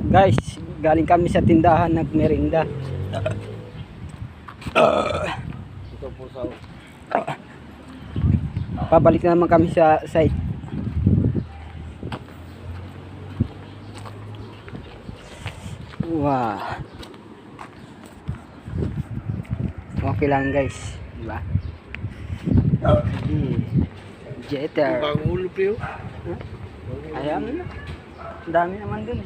Guys, galing kami sa tindahan nagmerinda. Ito po sa Pabalik na naman kami sa site. Wow. Okay lang guys, di ba? Jeter. bagong ulo pre. Ayan na. Ang dami naman dun.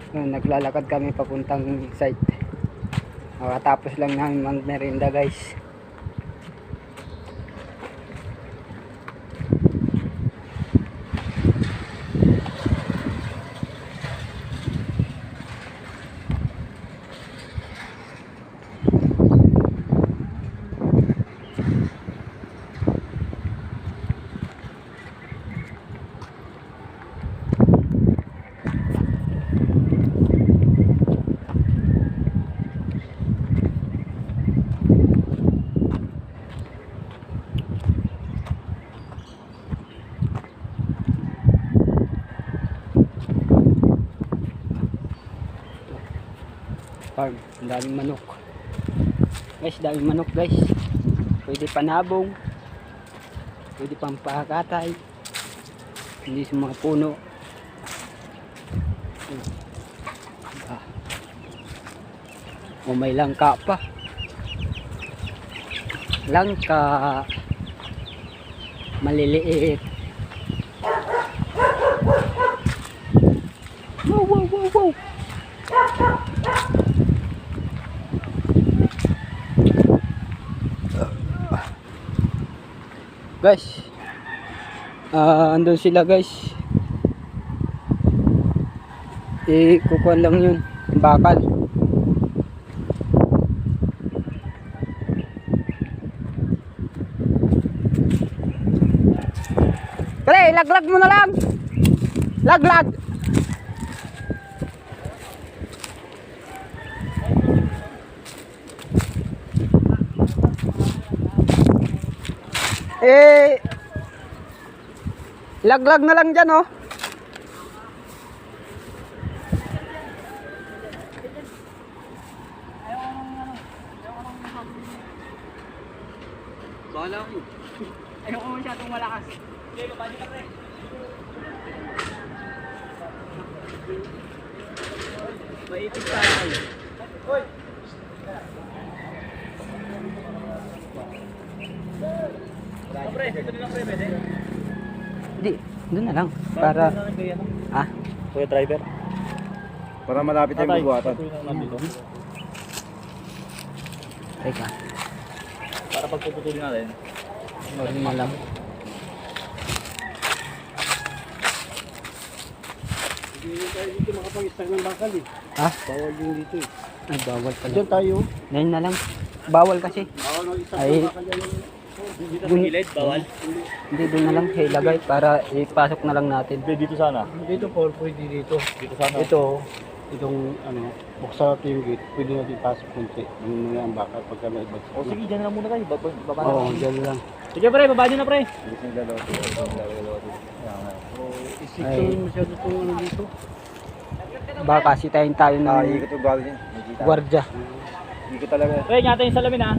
Naglalakad kami papuntang site. Makatapos lang namin magmerienda guys. Farm, ang daming manok guys, daming manok guys. Pwede panabong, pwede pampakatay, hindi sa mga puno. O may langka pa, langka maliliit. Wow wow wow wow. Guys, andun sila guys. Kukuhan lang yun, bakal. Pre, laglag mo na lang. Laglag. Laglag na lang dyan oh. Bahala ko. Ayoko masyadong malakas. Sige, bahala ka pre. Maipit tayo. Hoy. Pre, dito na lang pre, pwede? Hindi, doon na lang. Para, ah? Kuya driver. Para malapit yung bubuhatan. Teka, Para pagpuputulin natin. wala na lang. Hindi tayo dito makapag-stack ng bakal eh. Ah? Bawal din dito eh. Ay, bawal pala. Diyan tayo. Ngayon na lang. Bawal kasi. Bawal mag-stack Ay. ng bakal dyan. Dito sa gilid, bawal. Hindi, doon na lang ilagay para ipasok na lang natin. Dito sana. Dito po, pwede dito. Dito sana. Itong ano, buksan natin yung gate, pwede natin pasok kunti. Ano na ang bakal pagka may ibagsak. O sige, dyan lang muna kayo. Baba na. Oo, dyan lang. Sige pre, baba nyo na pre. Ay. Masyado itong ano dito. Baka sitayin tayo ng Ikot yung bago dyan. gwardya. Ikot talaga. Pre, ingatan yung salamin ha.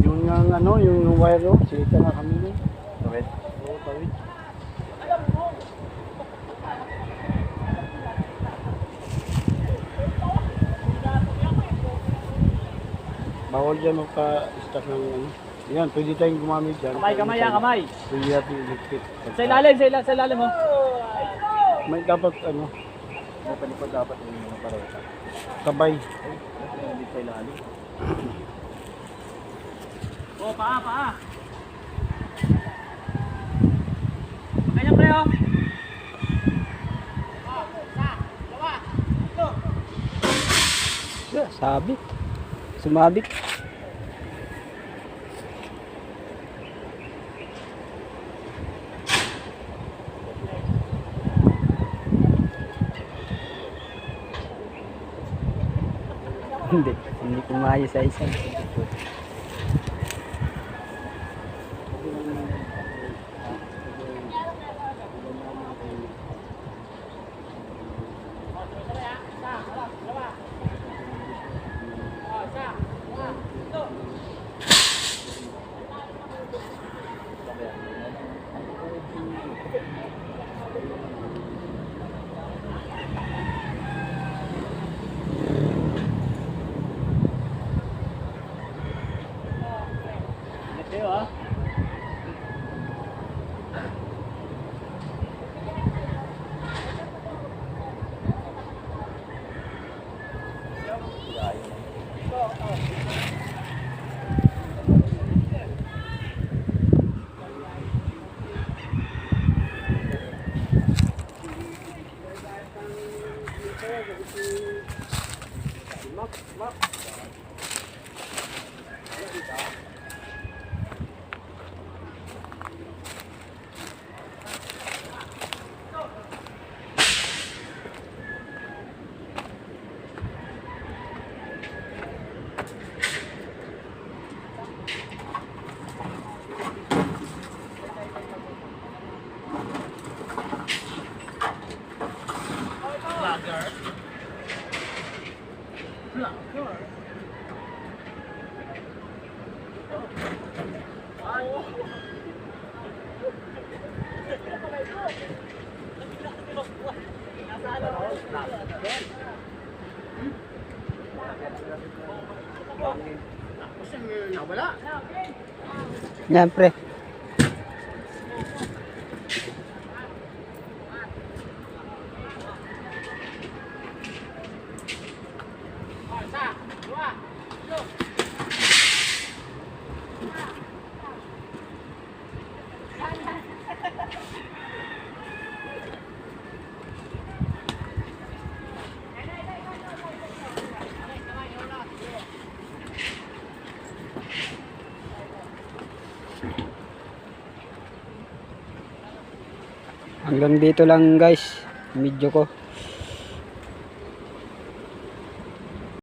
Yung ano, yung wire o, sita na kami nun. Tawid? Oo, tawid. Bawal dyan magpa-stack ng ano. Yan, pwede tayong gumamit dyan. Kamay yan, kamay. Pwede natin i-liquid. Sa ilalim, sa ilalim mo. May dapat ano, May palipad dapat yung mga parota. sabay. Hindi sa ilalim. Oh, paa. Ganyan pre, oh. Yeah, sabit. Sumabit. Hindi ko maayos sa isa. Mateo ah. Yan pre. Hanggang dito lang guys, video ko.